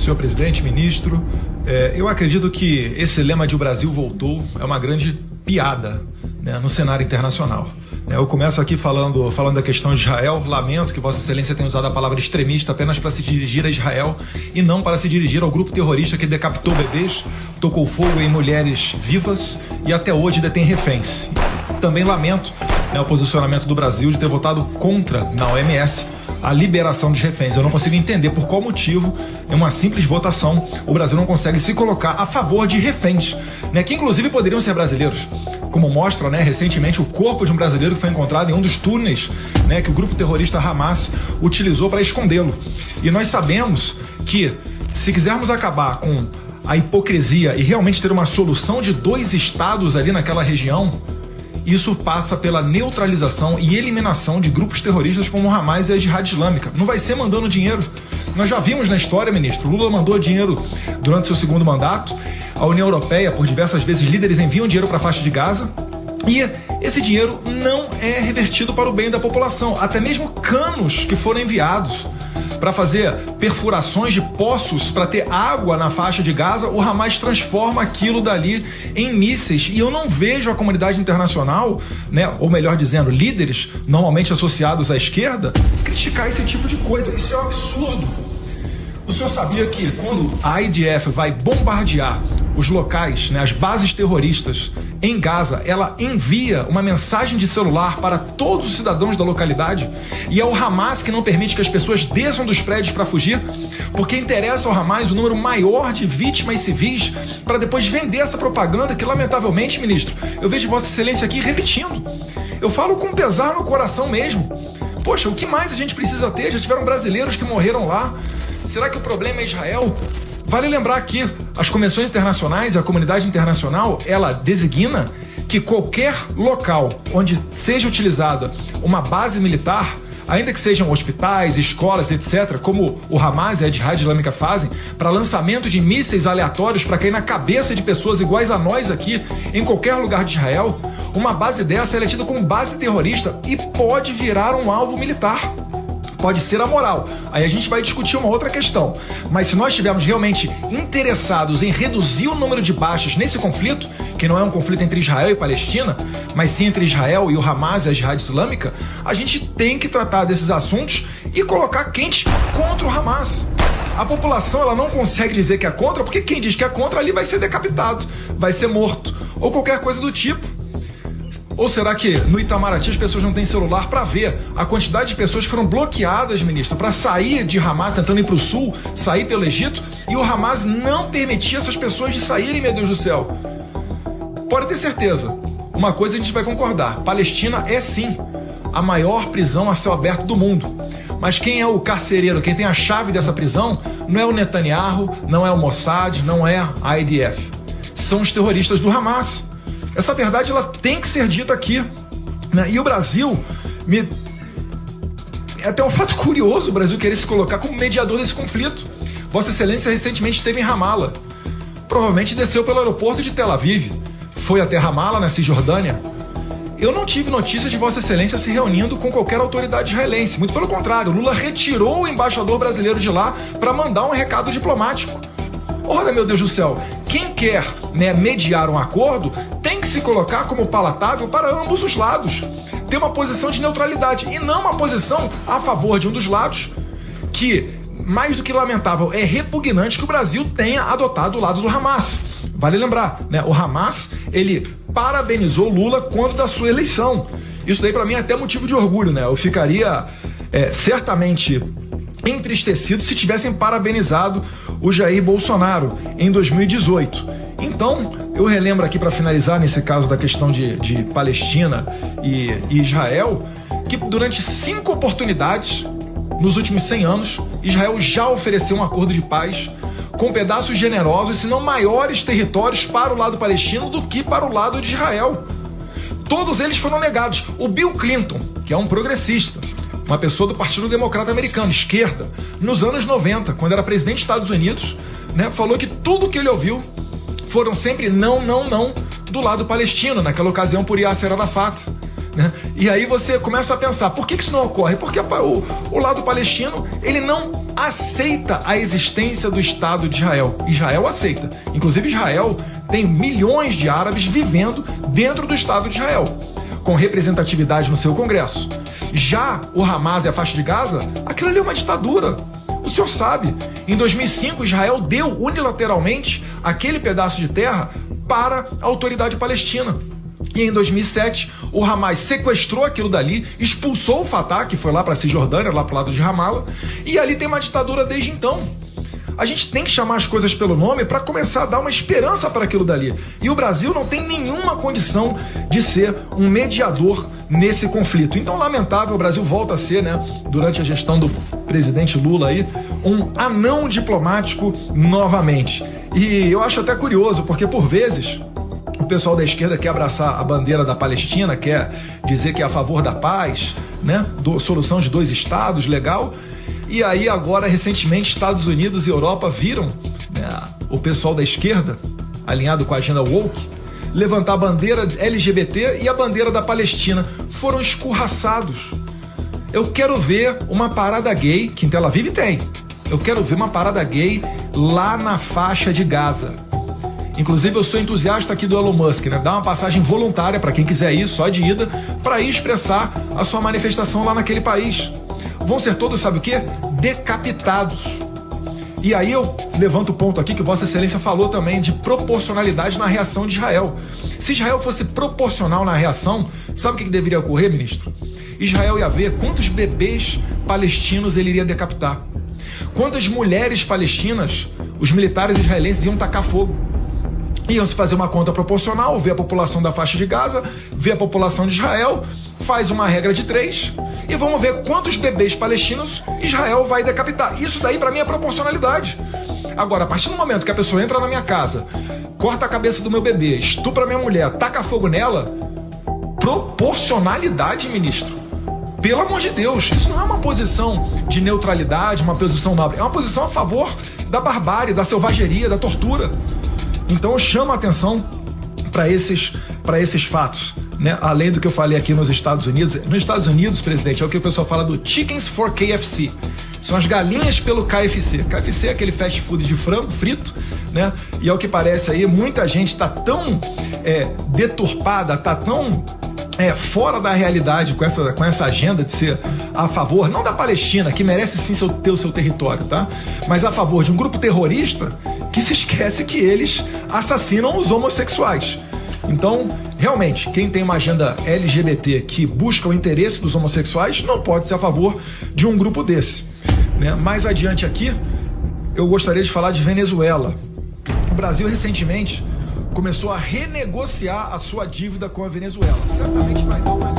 senhor presidente, ministro. Eu acredito que esse lema de o Brasil voltou é uma grande piada, né, no cenário internacional. Eu começo aqui falando da questão de Israel. Lamento que Vossa Excelência tenha usado a palavra extremista apenas para se dirigir a Israel e não para se dirigir ao grupo terrorista que decapitou bebês, tocou fogo em mulheres vivas e até hoje detém reféns. Também lamento, né, o posicionamento do Brasil de ter votado contra, na OMS, a liberação dos reféns. Eu não consigo entender por qual motivo, em uma simples votação, o Brasil não consegue se colocar a favor de reféns, né, que inclusive poderiam ser brasileiros. Como mostra, né, recentemente, o corpo de um brasileiro que foi encontrado em um dos túneis, né, que o grupo terrorista Hamas utilizou para escondê-lo. E nós sabemos que, se quisermos acabar com a hipocrisia e realmente ter uma solução de 2 estados ali naquela região, isso passa pela neutralização e eliminação de grupos terroristas como o Hamas e a Jihad Islâmica. Não vai ser mandando dinheiro. Nós já vimos na história, ministro, Lula mandou dinheiro durante seu segundo mandato. A União Europeia, por diversas vezes, líderes enviam dinheiro para a faixa de Gaza. E esse dinheiro não é revertido para o bem da população. Até mesmo canos que foram enviados para fazer perfurações de poços para ter água na faixa de Gaza, o Hamas transforma aquilo dali em mísseis. E eu não vejo a comunidade internacional, né, ou melhor dizendo, líderes normalmente associados à esquerda, criticar esse tipo de coisa. Isso é um absurdo. O senhor sabia que quando a IDF vai bombardear os locais, né, as bases terroristas em Gaza, ela envia uma mensagem de celular para todos os cidadãos da localidade? E é o Hamas que não permite que as pessoas desçam dos prédios para fugir, porque interessa ao Hamas o número maior de vítimas civis para depois vender essa propaganda que, lamentavelmente, ministro, eu vejo Vossa Excelência aqui repetindo. Eu falo com pesar no coração mesmo. Poxa, o que mais a gente precisa ter? Já tiveram brasileiros que morreram lá. Será que o problema é Israel? Vale lembrar que as convenções internacionais, a comunidade internacional, ela designa que qualquer local onde seja utilizada uma base militar, ainda que sejam hospitais, escolas, etc., como o Hamas e a Jihad Islâmica fazem, para lançamento de mísseis aleatórios para cair na cabeça de pessoas iguais a nós aqui, em qualquer lugar de Israel, uma base dessa é tida como base terrorista e pode virar um alvo militar. Pode ser amoral. Aí a gente vai discutir uma outra questão. Mas se nós estivermos realmente interessados em reduzir o número de baixas nesse conflito, que não é um conflito entre Israel e Palestina, mas sim entre Israel e o Hamas e a Jihad Islâmica, a gente tem que tratar desses assuntos e colocar quente contra o Hamas. A população, ela não consegue dizer que é contra, porque quem diz que é contra ali vai ser decapitado, vai ser morto, ou qualquer coisa do tipo. Ou será que no Itamaraty as pessoas não têm celular para ver a quantidade de pessoas que foram bloqueadas, ministro, para sair de Hamas, tentando ir para o sul, sair pelo Egito, e o Hamas não permitia essas pessoas de saírem, meu Deus do céu? Pode ter certeza, uma coisa a gente vai concordar, Palestina é sim a maior prisão a céu aberto do mundo. Mas quem é o carcereiro, quem tem a chave dessa prisão, não é o Netanyahu, não é o Mossad, não é a IDF. São os terroristas do Hamas. Essa verdade, ela tem que ser dita aqui, né? E o Brasil, é até um fato curioso o Brasil querer se colocar como mediador desse conflito. Vossa Excelência recentemente esteve em Ramala. Provavelmente desceu pelo aeroporto de Tel Aviv. Foi até Ramala, na Cisjordânia. Eu não tive notícia de Vossa Excelência se reunindo com qualquer autoridade israelense. Muito pelo contrário, Lula retirou o embaixador brasileiro de lá para mandar um recado diplomático. Olha, meu Deus do céu, quem quer, né, mediar um acordo tem que se colocar como palatável para ambos os lados. Ter uma posição de neutralidade e não uma posição a favor de um dos lados, que, mais do que lamentável, é repugnante que o Brasil tenha adotado o lado do Hamas. Vale lembrar, né, o Hamas, ele parabenizou Lula quando da sua eleição. Isso daí para mim é até motivo de orgulho, né? Eu ficaria certamente entristecido se tivessem parabenizado o Jair Bolsonaro em 2018. Então, eu relembro aqui para finalizar nesse caso da questão de Palestina e Israel, que durante 5 oportunidades, nos últimos 100 anos, Israel já ofereceu um acordo de paz com pedaços generosos, se não maiores territórios para o lado palestino do que para o lado de Israel. Todos eles foram negados. O Bill Clinton, que é um progressista, uma pessoa do Partido Democrata Americano, esquerda, nos anos 90, quando era presidente dos Estados Unidos, né, falou que tudo que ele ouviu foram sempre não, não, não do lado palestino, naquela ocasião por Yasser Arafat. Né? E aí você começa a pensar, por que isso não ocorre? Porque o lado palestino, ele não aceita a existência do Estado de Israel. Israel aceita. Inclusive, Israel tem milhões de árabes vivendo dentro do Estado de Israel, com representatividade no seu Congresso. Já o Hamas e a faixa de Gaza, aquilo ali é uma ditadura. O senhor sabe, em 2005, Israel deu unilateralmente aquele pedaço de terra para a autoridade palestina. E em 2007, o Hamas sequestrou aquilo dali, expulsou o Fatah, que foi lá para a Cisjordânia, lá para o lado de Ramallah, e ali tem uma ditadura desde então. A gente tem que chamar as coisas pelo nome para começar a dar uma esperança para aquilo dali. E o Brasil não tem nenhuma condição de ser um mediador nesse conflito. Então, lamentável, o Brasil volta a ser, né, durante a gestão do presidente Lula aí, um anão diplomático novamente. E eu acho até curioso, porque por vezes o pessoal da esquerda quer abraçar a bandeira da Palestina, quer dizer que é a favor da paz, né, solução de 2 estados, legal. E aí agora, recentemente, Estados Unidos e Europa viram, né, o pessoal da esquerda, alinhado com a agenda woke, levantar a bandeira LGBT e a bandeira da Palestina. Foram escorraçados. Eu quero ver uma parada gay, que em Tel Aviv tem. Eu quero ver uma parada gay lá na faixa de Gaza. Inclusive, eu sou entusiasta aqui do Elon Musk, né? Dá uma passagem voluntária para quem quiser ir, só de ida, para ir expressar a sua manifestação lá naquele país. Vão ser todos, sabe o quê? Decapitados. E aí eu levanto o ponto aqui que Vossa Excelência falou também de proporcionalidade na reação de Israel. Se Israel fosse proporcional na reação, sabe o que deveria ocorrer, ministro? Israel ia ver quantos bebês palestinos ele iria decapitar. Quantas mulheres palestinas os militares israelenses iam tacar fogo. Iam se fazer uma conta proporcional, ver a população da faixa de Gaza, ver a população de Israel, faz uma regra de 3 e vamos ver quantos bebês palestinos Israel vai decapitar. Isso daí pra mim é proporcionalidade. Agora, a partir do momento que a pessoa entra na minha casa, corta a cabeça do meu bebê, estupra minha mulher, taca fogo nela, proporcionalidade, ministro. Pelo amor de Deus, isso não é uma posição de neutralidade, uma posição nobre, é uma posição a favor da barbárie, da selvageria, da tortura. Então eu chamo a atenção para esses fatos, né? Além do que eu falei aqui nos Estados Unidos. Nos Estados Unidos, presidente, é o que o pessoal fala do chickens for KFC. São as galinhas pelo KFC. KFC é aquele fast food de frango frito, né? E ao que parece aí, muita gente está tão deturpada, está tão fora da realidade com essa agenda de ser a favor, não da Palestina, que merece sim ter o seu território, tá? Mas a favor de um grupo terrorista que se esquece que eles assassinam os homossexuais. Então, realmente, quem tem uma agenda LGBT que busca o interesse dos homossexuais não pode ser a favor de um grupo desse, né? Mais adiante aqui, eu gostaria de falar de Venezuela. O Brasil, recentemente, começou a renegociar a sua dívida com a Venezuela. Certamente vai dar uma